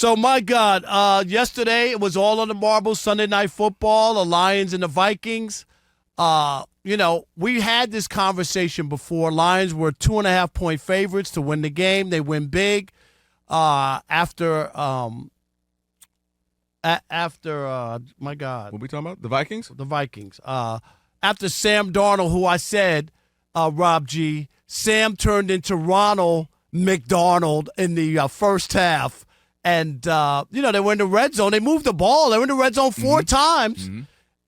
So, my God, yesterday it was all on the marbles, Sunday Night Football, the Lions and the Vikings. We had this conversation before. Lions were 2.5-point favorites to win the game. They win big after my God. What are we talking about? The Vikings? The Vikings. After Sam Darnold, who I said, Rob G., Sam turned into Ronald McDonald in the first half. And, they were in the red zone. They moved the ball. They were in the red zone four times. Mm-hmm.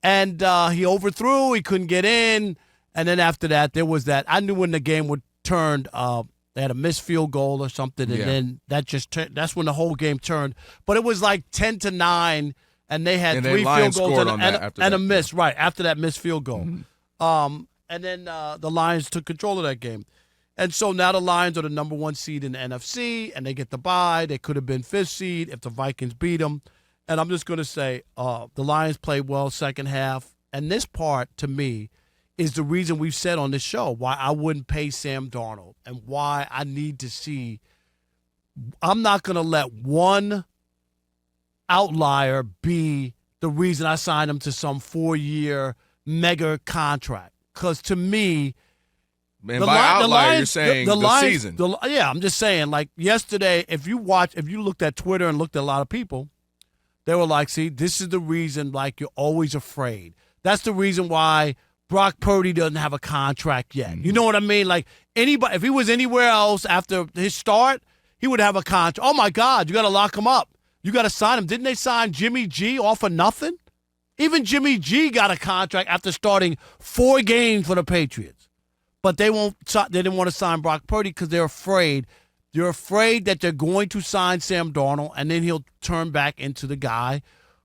And he overthrew. He couldn't get in. And then after that, there was that. I knew when the game would turn. They had a missed field goal or something. And then that just that's when the whole game turned. But it was like 10-9. And they had three field goals and a miss. Right, after that missed field goal. Mm-hmm. And then the Lions took control of that game. And so now the Lions are the number 1 seed in the NFC, and they get the bye. They could have been 5th seed if the Vikings beat them. And I'm just going to say the Lions played well second half. And this part, to me, is the reason we've said on this show why I wouldn't pay Sam Darnold and why I need to see – I'm not going to let one outlier be the reason I signed him to some 4-year mega contract. Because to me – and by outlier, you're saying the season. I'm just saying, like yesterday, if you looked at Twitter and looked at a lot of people, they were like, see, this is the reason, like, you're always afraid. That's the reason why Brock Purdy doesn't have a contract yet. Mm-hmm. You know what I mean? Like, anybody, if he was anywhere else after his start, he would have a contract. Oh, my God, you got to lock him up. You got to sign him. Didn't they sign Jimmy G off of nothing? Even Jimmy G got a contract after starting 4 games for the Patriots. But they didn't want to sign Brock Purdy because they're afraid. They're afraid that they're going to sign Sam Darnold, and then he'll turn back into the guy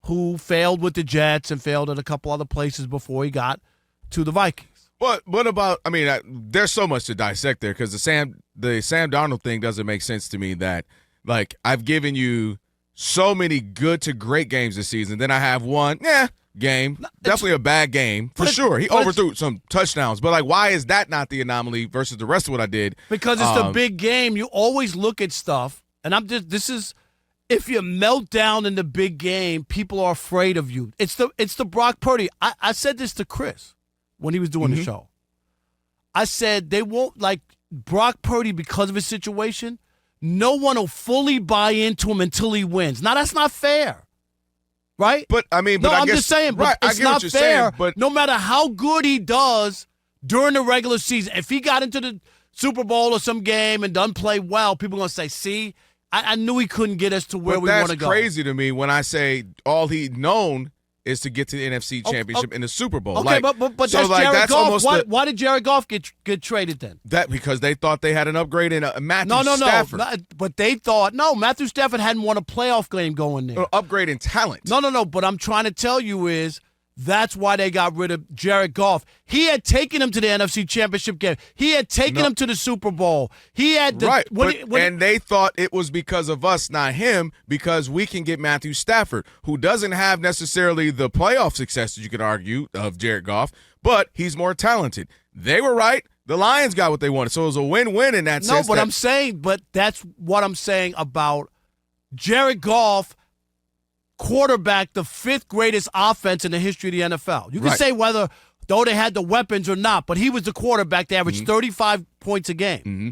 who failed with the Jets and failed at a couple other places before he got to the Vikings. But what about? I mean, there's so much to dissect there because the Sam Darnold thing doesn't make sense to me. That like I've given you so many good to great games this season, then I have one game, definitely a bad game for sure. He overthrew some touchdowns, but like, why is that not the anomaly versus the rest of what I did? Because it's the big game. You always look at stuff, and if you melt down in the big game, people are afraid of you. It's the Brock Purdy. I said this to Chris when he was doing the show. I said they won't like Brock Purdy because of his situation. No one will fully buy into him until he wins. Now that's not fair. Right? But I mean, I'm just saying, but it's not fair. Saying, but no matter how good he does during the regular season, if he got into the Super Bowl or some game and doesn't play well, people are going to say, see, I knew he couldn't get us to where we want to go. That's crazy to me when I say all he'd known is to get to the NFC Championship in the Super Bowl. Okay, but that's Jared Goff. Why did Jared Goff get traded then? Because they thought they had an upgrade in Matthew Stafford. No. But they thought, Matthew Stafford hadn't won a playoff game going there. Upgrade in talent. No. But I'm trying to tell you is that's why they got rid of Jared Goff. He had taken him to the NFC Championship game. He had taken him to the Super Bowl. He had and they thought it was because of us, not him, because we can get Matthew Stafford, who doesn't have necessarily the playoff success that you could argue of Jared Goff, but he's more talented. They were right. The Lions got what they wanted, so it was a win-win in that sense. But that's what I'm saying about Jared Goff. Quarterback, the 5th greatest offense in the history of the NFL. You can say whether, though they had the weapons or not, but he was the quarterback that averaged 35 points a game. Mm-hmm.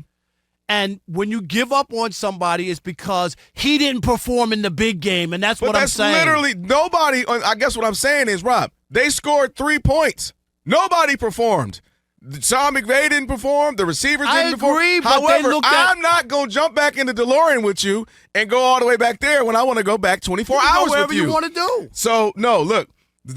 And when you give up on somebody, it's because he didn't perform in the big game, and that's what I'm saying. But that's literally nobody. I guess what I'm saying is, Rob, they scored 3 points. Nobody performed. Sean McVay didn't perform. The receivers didn't perform. I agree, but however, I'm not going to jump back into DeLorean with you and go all the way back there when I want to go back 24 hours with you. Whatever you want to do. So, no, look,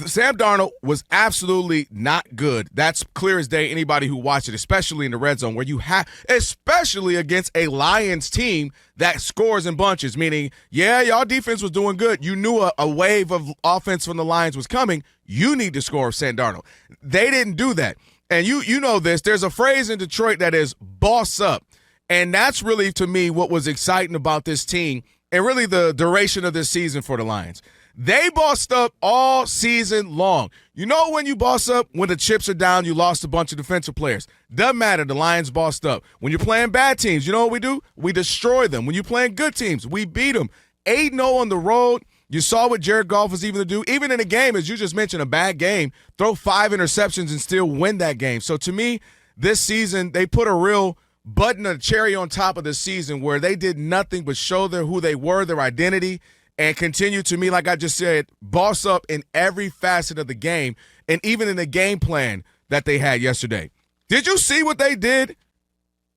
Sam Darnold was absolutely not good. That's clear as day. Anybody who watched it, especially in the red zone, where you have, especially against a Lions team that scores in bunches, meaning, y'all defense was doing good. You knew a wave of offense from the Lions was coming. You need to score Sam Darnold. They didn't do that. And you know this, there's a phrase in Detroit that is boss up. And that's really, to me, what was exciting about this team and really the duration of this season for the Lions. They bossed up all season long. You know when you boss up, when the chips are down, you lost a bunch of defensive players. Doesn't matter, the Lions bossed up. When you're playing bad teams, you know what we do? We destroy them. When you're playing good teams, we beat them. 8-0 on the road. You saw what Jared Goff was able to do. Even in a game, as you just mentioned, a bad game, throw 5 interceptions and still win that game. So to me, this season, they put a real button, a cherry on top of the season where they did nothing but show who they were, their identity, and continue to me, like I just said, boss up in every facet of the game and even in the game plan that they had yesterday. Did you see what they did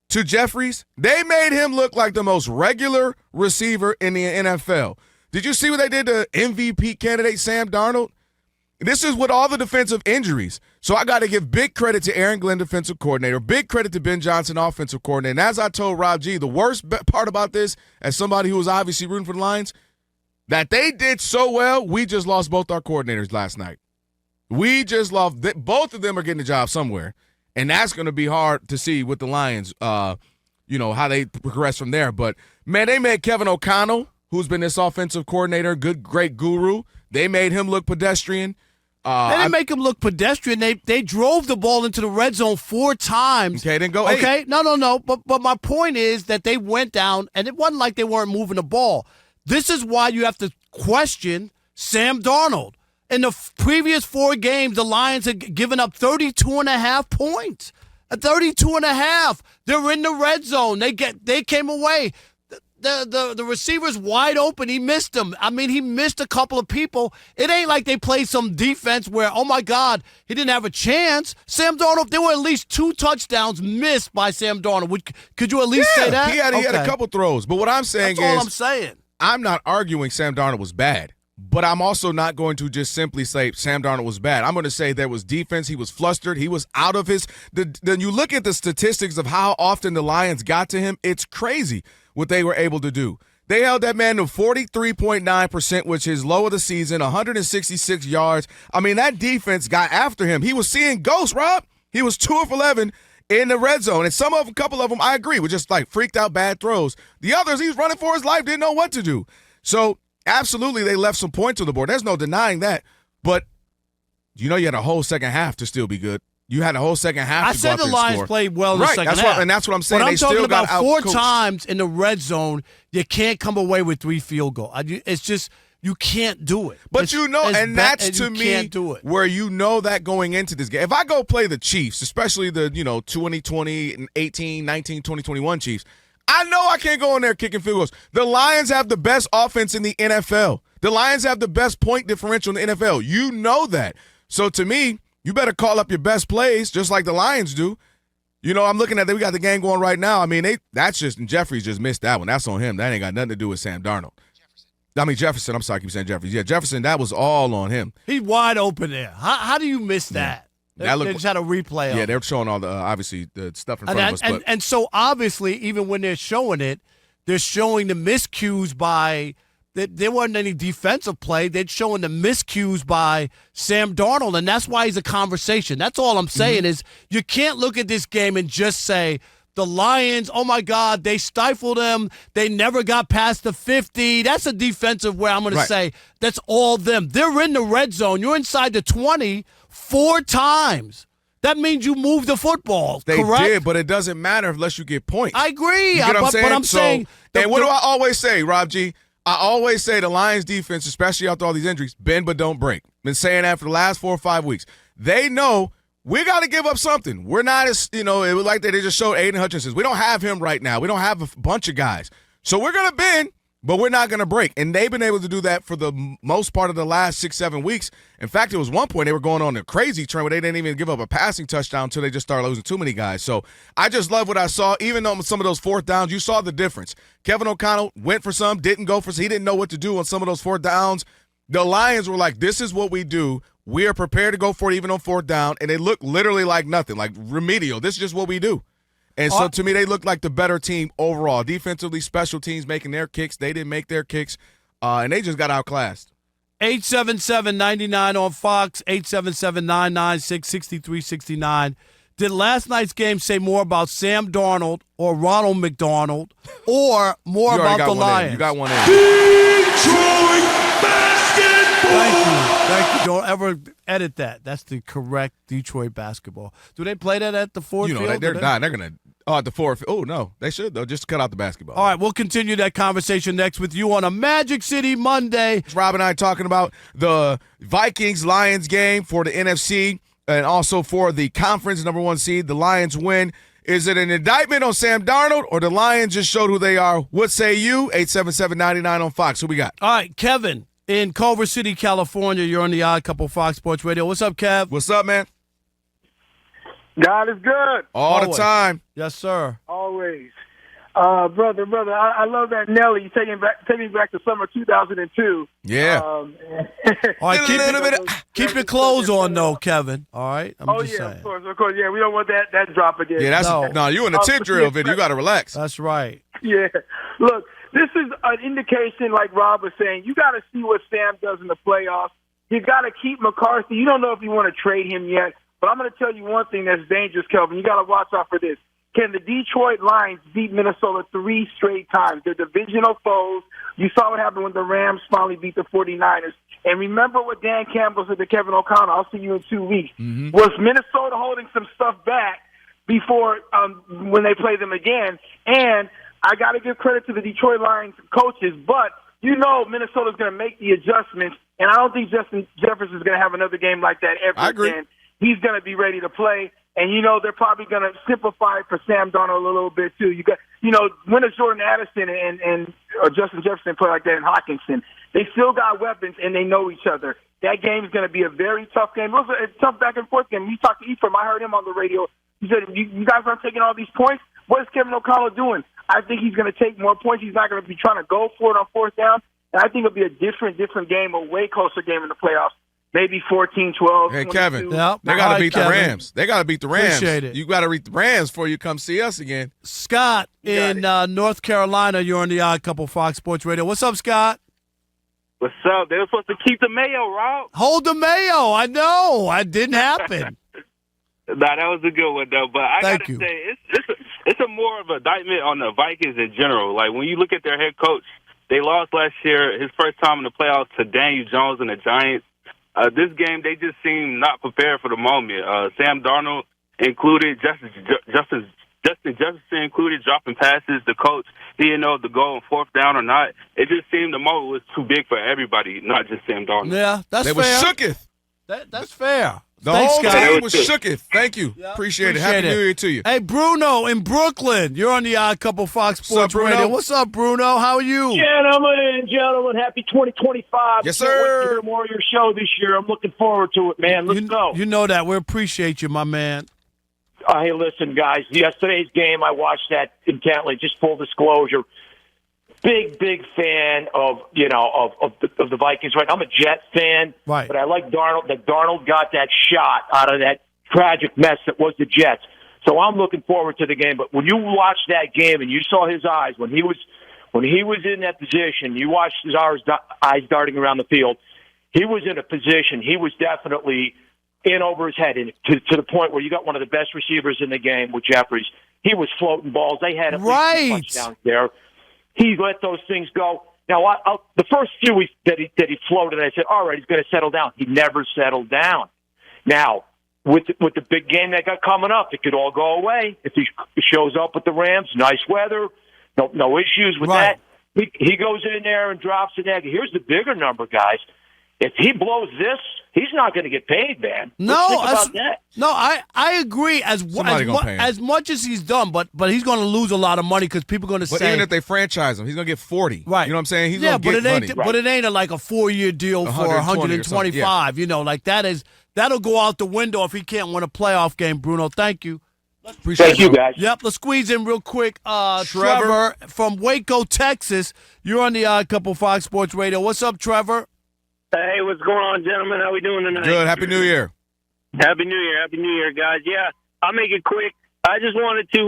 to Jeffries? They made him look like the most regular receiver in the NFL. Did you see what they did to MVP candidate Sam Darnold? This is with all the defensive injuries. So I got to give big credit to Aaron Glenn, defensive coordinator, big credit to Ben Johnson, offensive coordinator. And as I told Rob G, the worst part about this, as somebody who was obviously rooting for the Lions, that they did so well, we just lost both our coordinators last night. We just lost. Both of them are getting a job somewhere. And that's going to be hard to see with the Lions, how they progress from there. But, man, they made Kevin O'Connell, who's been this offensive coordinator, great guru. They made him look pedestrian. They didn't make him look pedestrian. They drove the ball into the red zone 4 times. Okay, then go 8. Okay, no. But my point is that they went down, and it wasn't like they weren't moving the ball. This is why you have to question Sam Darnold. In the previous 4 games, the Lions had given up 32.5 points. 32.5. They're in the red zone. They came away. The receiver's wide open. He missed them. I mean, he missed a couple of people. It ain't like they played some defense where, oh, my God, he didn't have a chance. Sam Darnold, there were at least 2 touchdowns missed by Sam Darnold. Could you at least say that? He had a couple throws. But what I'm saying That's all I'm saying. I'm not arguing Sam Darnold was bad. But I'm also not going to just simply say Sam Darnold was bad. I'm going to say there was defense. He was flustered. He was out of his – then you look at the statistics of how often the Lions got to him. It's crazy what they were able to do. They held that man to 43.9%, which is low of the season, 166 yards. I mean, that defense got after him. He was seeing ghosts, Rob. He was 2 of 11 in the red zone. And a couple of them, I agree, were just like freaked out bad throws. The others, he's running for his life, didn't know what to do. So – absolutely, they left some points on the board. There's no denying that. But, you had a whole second half to still be good. You had a whole second half to go out there and score. I said the Lions played well in the second half. And that's what I'm saying. But they I'm talking still about got 4 out-coached. times in the red zone, you can't come away with 3 field goals. It's just you can't do it. But that's to me can't do it. where that going into this game. If I go play the Chiefs, especially the 2020 and 18, 19, 2021 Chiefs, I know I can't go in there kicking field goals. The Lions have the best offense in the NFL. The Lions have the best point differential in the NFL. You know that. So to me, you better call up your best plays just like the Lions do. I'm looking at that. We got the game going right now. I mean, Jeffries just missed that one. That's on him. That ain't got nothing to do with Sam Darnold. Jefferson. I'm sorry, I keep saying Jeffries. Yeah, Jefferson, that was all on him. He's wide open there. How do you miss that? They just had a replay of it. Yeah, they're showing all the, obviously, the stuff in front of us. And so, obviously, even when they're showing it, they're showing the miscues by there wasn't any defensive play. They're showing the miscues by Sam Darnold, and that's why he's a conversation. That's all I'm saying is you can't look at this game and just say, the Lions, oh, my God, they stifled them. They never got past the 50. That's a defensive where I'm going to say that's all them. They're in the red zone. You're inside the 20 4 times. That means you move the football, correct? They did, but it doesn't matter unless you get points. I agree. You get what I'm saying? But I'm saying – and what do I always say, Rob G? I always say the Lions defense, especially after all these injuries, bend but don't break. Been saying that for the last 4 or 5 weeks. They know we got to give up something. We're not as, it was like they just showed Aiden Hutchinson. We don't have him right now. We don't have a bunch of guys. So we're going to bend, but we're not going to break. And they've been able to do that for the most part of the last 6-7 weeks. In fact, there was one point they were going on a crazy trend where they didn't even give up a passing touchdown until they just started losing too many guys. So I just love what I saw. Even though some of those 4th downs, you saw the difference. Kevin O'Connell went for some, didn't go for some. He didn't know what to do on some of those 4th downs. The Lions were like, this is what we do. We are prepared to go for it even on 4th down. And it looked literally like nothing, like remedial. This is just what we do. And so, to me, they looked like the better team overall. Defensively, special teams making their kicks. They didn't make their kicks, and they just got outclassed. 877-99 on Fox, 877-996-6369. Did last night's game say more about Sam Darnold or Ronald McDonald or more about the Lions? You got one in. Detroit basketball! Thank you. Don't ever edit that. That's the correct Detroit basketball. Do they play that at the Ford Field? They're not. They're going to Oh, at the fourth. Oh, no. They should, though, just cut out the basketball. All right, we'll continue that conversation next with you on a Magic City Monday. Rob and I talking about the Vikings-Lions game for the NFC and also for the conference number 1 seed. The Lions win. Is it an indictment on Sam Darnold or the Lions just showed who they are? What say you? 877-99 on Fox. Who we got? All right, Kevin in Culver City, California. You're on the Odd Couple Fox Sports Radio. What's up, Kev? What's up, man? God is good. All Always. the time. Yes, sir. Always. Brother, I love that Nelly. You taking me back to summer 2002. Yeah. All right, keep your clothes on, though, Kevin. All right? I'm just saying. of course. Yeah, we don't want that drop again. Yeah, that's no, you in the tip drill video. You got to relax. That's right. Yeah. Look, this is an indication, like Rob was saying, you got to see what Sam does in the playoffs. You got to keep McCarthy. You don't know if you want to trade him yet, but I'm going to tell you one thing that's dangerous, Kelvin. You got to watch out for this. Can the Detroit Lions beat Minnesota 3 straight times? They're divisional foes. You saw what happened when the Rams finally beat the 49ers. And remember what Dan Campbell said to Kevin O'Connor, I'll see you in 2 weeks. Mm-hmm. Was Minnesota holding some stuff back before when they play them again? And I got to give credit to the Detroit Lions coaches, but you know Minnesota's going to make the adjustments, and I don't think Justin Jefferson's going to have another game like that ever again. He's going to be ready to play. And, you know, they're probably going to simplify it for Sam Darnold a little bit, too. You got, you know, when does Jordan Addison and Justin Jefferson play like that in Hawkinson? They still got weapons, and they know each other. That game is going to be a very tough game. It was a tough back-and-forth game. You talked to Ephraim. I heard him on the radio. He said, you guys aren't taking all these points? What is Kevin O'Connell doing? I think he's going to take more points. He's not going to be trying to go for it on fourth down. And I think it'll be a different game, a way closer game in the playoffs. Maybe 14-12. Hey, 22. Kevin, Yep. they got to beat Kevin. the Rams. They got to beat the Rams. Appreciate it. You got to beat the Rams before you come see us again. Scott in North Carolina, you're on the Odd Couple Fox Sports Radio. What's up, Scott? What's up? They were supposed to keep the mayo, Rob. Hold the mayo. I know. It didn't happen. Nah, that was a good one, though. But I got Thank to you. say, it's a more of an indictment on the Vikings in general. Like, when you look at their head coach, they lost last year, his first time in the playoffs, to Daniel Jones and the Giants. This game, they just seem not prepared for the moment. Sam Darnold included, Justin Jefferson included, dropping passes. The coach didn't know if to go on fourth down or not. It just seemed the moment was too big for everybody, not just Sam Darnold. Yeah, that's They fair. was shooketh. That's fair. The Thanks, whole Scott. team was shooketh. Thank you. Yeah, Appreciate it. Happy New Year to you. Hey, Bruno in Brooklyn. You're on the Odd Couple Fox Sports Bruno? Radio. What's up, Bruno? How are you? Gentlemen, happy 2025. Yes, Can't wait to sir. hear more of your show this year. I'm looking forward to it, man. Let's go. You know that. We appreciate you, my man. Hey, listen, guys. Yesterday's game, I watched that intently. Just full disclosure. Big fan of the Vikings. Right, I'm a Jets fan, Right. but I like Darnold. That Darnold got that shot out of that tragic mess that was the Jets. So I'm looking forward to the game. But when you watched that game and you saw his eyes when he was in that position, you watched his eyes darting around the field. He was in a position. He was definitely in over his head, and to the point where you got one of the best receivers in the game with Jeffries. He was floating balls. They had at least 2 touchdowns there. He let those things go. Now, the first few that he floated, I said, all right, he's going to settle down. He never settled down. Now, with the big game that got coming up, it could all go away. If he shows up with the Rams, nice weather, no issues with Right. that. He goes in there and drops an egg. Here's the bigger number, guys. If he blows this, he's not going to get paid, man. Let's think about that. No, I agree. Somebody gonna pay him. As much as he's done, but he's going to lose a lot of money because people are going to But say. even if they franchise him, he's going to get 40. Right. You know what I'm saying? He's yeah, going to get money. But it ain't like a 4-year deal for 120 or something, 125. You know, like that'll go out the window if he can't win a playoff game. Bruno, thank you. Appreciate Thank you, bro. guys. Yep, let's squeeze in real quick. Trevor from Waco, Texas. You're on the Odd Couple Fox Sports Radio. What's up, Trevor? Hey, what's going on, gentlemen? How we doing tonight? Good. Happy New Year. Happy New Year, guys. Yeah, I'll make it quick. I just wanted to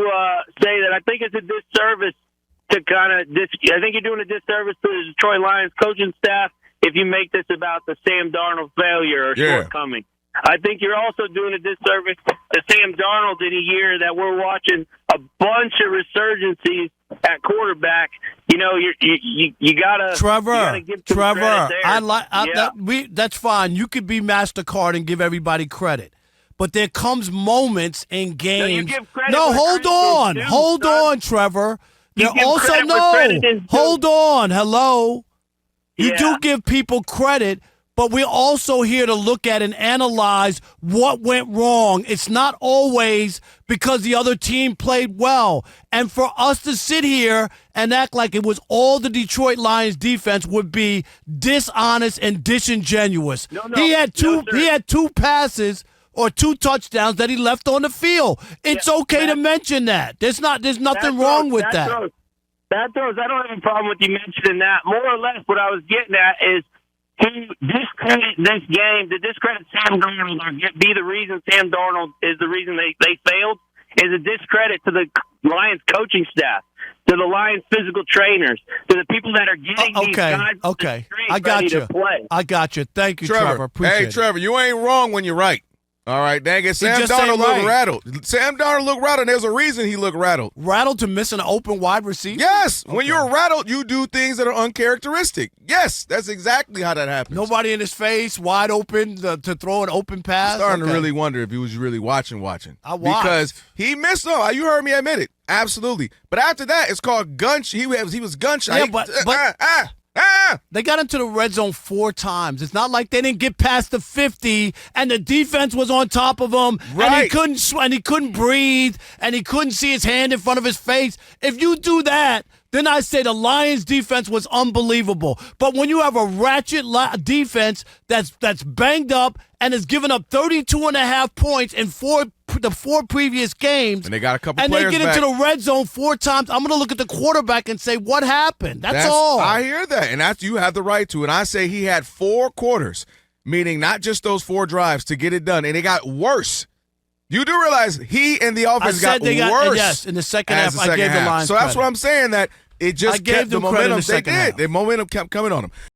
say that I think it's a disservice to I think you're doing a disservice to the Detroit Lions coaching staff if you make this about the Sam Darnold failure or shortcoming. I think you're also doing a disservice to Sam Darnold in a year that we're watching a bunch of resurgencies at quarterback. You know, you gotta give some credit there. That's fine. You could be MasterCard and give everybody credit. but there comes moments in games. you give credit No, where hold credit on. is due, Hold son. on, Trevor. You There give also credit where no. credit is due. Hold on. Hello. You Yeah. do give people credit, but we're also here to look at and analyze what went wrong. It's not always because the other team played well. And for us to sit here and act like it was all the Detroit Lions defense would be dishonest and disingenuous. No, he had no, sir. he had 2 passes or 2 touchdowns that he left on the field. It's okay to mention that. There's nothing wrong with that. I don't have a problem with you mentioning that. More or less, what I was getting at is to discredit this game, to discredit Sam Darnold, or be the reason Sam Darnold is the reason they failed, is a discredit to the Lions coaching staff, to the Lions physical trainers, to the people that are getting these guys Okay. I got you. To play. I got you. Thank you, Trevor. Appreciate it. Trevor, you ain't wrong when you're right. All right, dang it. Sam just Darnold ain't looked right. rattled. Sam Darnold looked rattled, and there's a reason he looked rattled. Rattled to miss an open wide receiver? Yes, when you're rattled, you do things that are uncharacteristic. Yes, that's exactly how that happens. Nobody in his face, wide open to throw an open pass? I'm starting to really wonder if he was really watching. I watched. Because he missed no. You heard me admit it. Absolutely. But after that, it's called gunshot. He was gunshot. Yeah, but they got into the red zone 4 times. It's not like they didn't get past the 50 and the defense was on top of him and he couldn't breathe and he couldn't see his hand in front of his face. If you do that, then I say the Lions defense was unbelievable. But when you have a ratchet defense that's banged up and has given up 32.5 points in the 4 previous games, and they got a couple and players they get back. into the red zone 4 times, I'm going to look at the quarterback and say, what happened? That's all. I hear that, and you have the right to. And I say he had 4 quarters, meaning not just those 4 drives to get it done, and it got worse. You do realize he and the offense got worse. Yes, in the second half, I gave the Lions So that's credit. what I'm saying, that it just kept the momentum. The momentum kept coming on them.